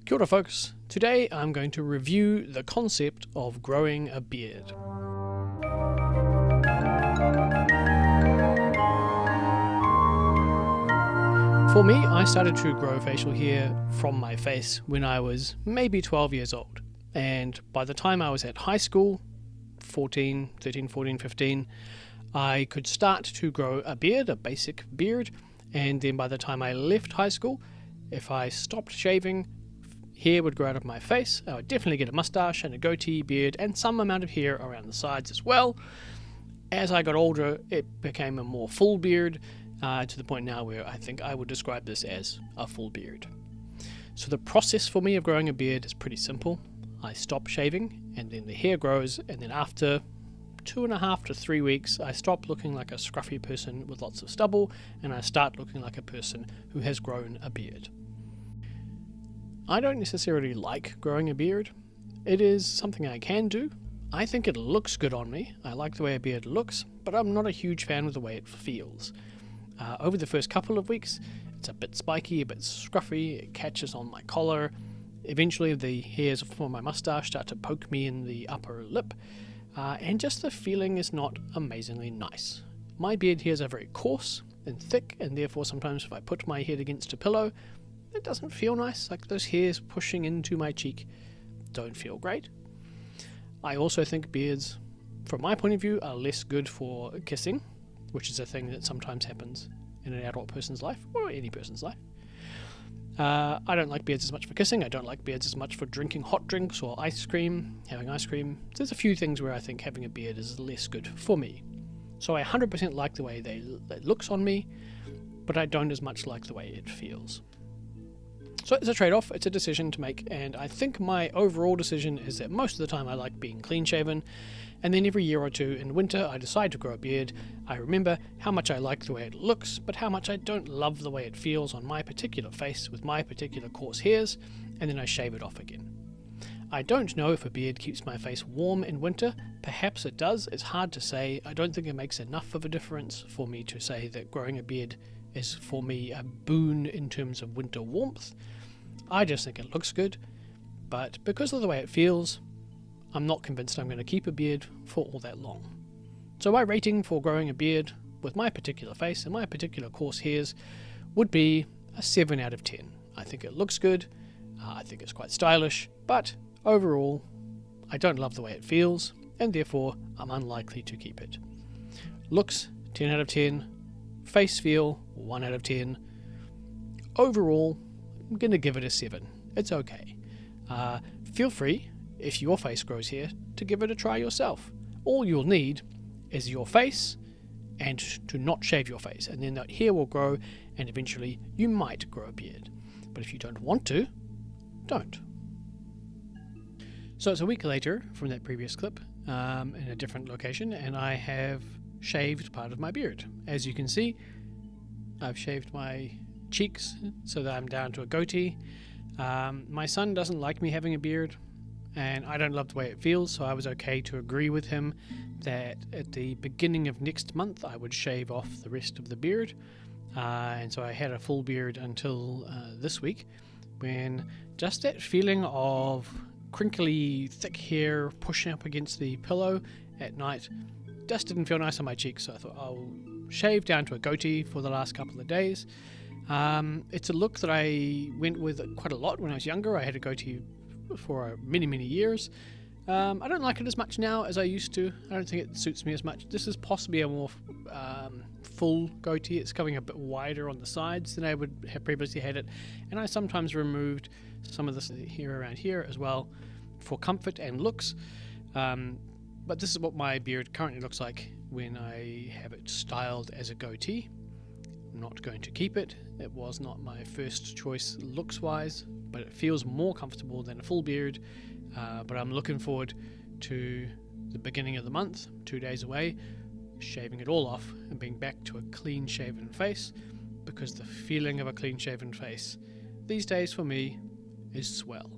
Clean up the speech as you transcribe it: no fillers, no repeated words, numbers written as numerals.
Kia ora folks, today I'm going to review the concept of growing a beard. For me, I started to grow facial hair from my face when I was maybe 12 years old, and by the time I was at high school, 13, 14, 15, I could start to grow a beard, a basic beard, and then by the time I left high school, if I stopped shaving, hair would grow out of my face. I would definitely get a mustache and a goatee, beard, and some amount of hair around the sides as well. As I got older, it became a more full beard, to the point now where I think I would describe this as a full beard. So the process for me of growing a beard is pretty simple. I stop shaving, and then the hair grows, and then after 2.5 to 3 weeks, I stop looking like a scruffy person with lots of stubble, and I start looking like a person who has grown a beard. I don't necessarily like growing a beard. It is something I can do. I think it looks good on me. I like the way a beard looks, but I'm not a huge fan of the way it feels. Over the first couple of weeks, it's a bit spiky, a bit scruffy, it catches on my collar. Eventually the hairs from my mustache start to poke me in the upper lip, and just the feeling is not amazingly nice. My beard hairs are very coarse and thick, and therefore sometimes if I put my head against a pillow, it doesn't feel nice, like those hairs pushing into my cheek don't feel great. I also think beards, from my point of view, are less good for kissing, which is a thing that sometimes happens in an adult person's life, or any person's life. I don't like beards as much for kissing, I don't like beards as much for drinking hot drinks or ice cream, having ice cream. There's a few things where I think having a beard is less good for me. So I 100% like the way it looks on me, but I don't as much like the way it feels. So it's a trade-off, it's a decision to make, and I think my overall decision is that most of the time I like being clean-shaven, and then every year or two in winter I decide to grow a beard. I remember how much I like the way it looks, but how much I don't love the way it feels on my particular face with my particular coarse hairs, and then I shave it off again. I don't know if a beard keeps my face warm in winter. Perhaps it does, it's hard to say. I don't think it makes enough of a difference for me to say that growing a beard is for me a boon in terms of winter warmth. I just think it looks good, but because of the way it feels, I'm not convinced I'm going to keep a beard for all that long. So my rating for growing a beard with my particular face and my particular coarse hairs would be a 7 out of 10. I think it looks good, I think it's quite stylish, but overall I don't love the way it feels, and therefore I'm unlikely to keep it. Looks, 10 out of 10. Face feel, 1 out of 10. Overall, I'm going to give it a 7. It's okay. Feel free, if your face grows hair, to give it a try yourself. All you'll need is your face and to not shave your face, and then that hair will grow, and eventually you might grow a beard. But if you don't want to, don't. So it's a week later from that previous clip, in a different location, and I have shaved part of my beard. As you can see, I've shaved my cheeks so that I'm down to a goatee. My son doesn't like me having a beard, and I don't love the way it feels, so I was okay to agree with him that at the beginning of next month I would shave off the rest of the beard, and so I had a full beard until this week, when just that feeling of crinkly thick hair pushing up against the pillow at night just didn't feel nice on my cheeks, so I thought I'll shave down to a goatee for the last couple of days. It's a look that I went with quite a lot when I was younger. I had a goatee for many years. I don't like it as much now as I used to. I don't think it suits me as much. This is possibly a more full goatee. It's coming a bit wider on the sides than I would have previously had it, and I sometimes removed some of this hair around here as well for comfort and looks. But this is what my beard currently looks like when I have it styled as a goatee. I'm not going to keep it. It was not my first choice looks wise, but it feels more comfortable than a full beard. But I'm looking forward to the beginning of the month, 2 days away, shaving it all off and being back to a clean shaven face, because the feeling of a clean shaven face these days for me is swell.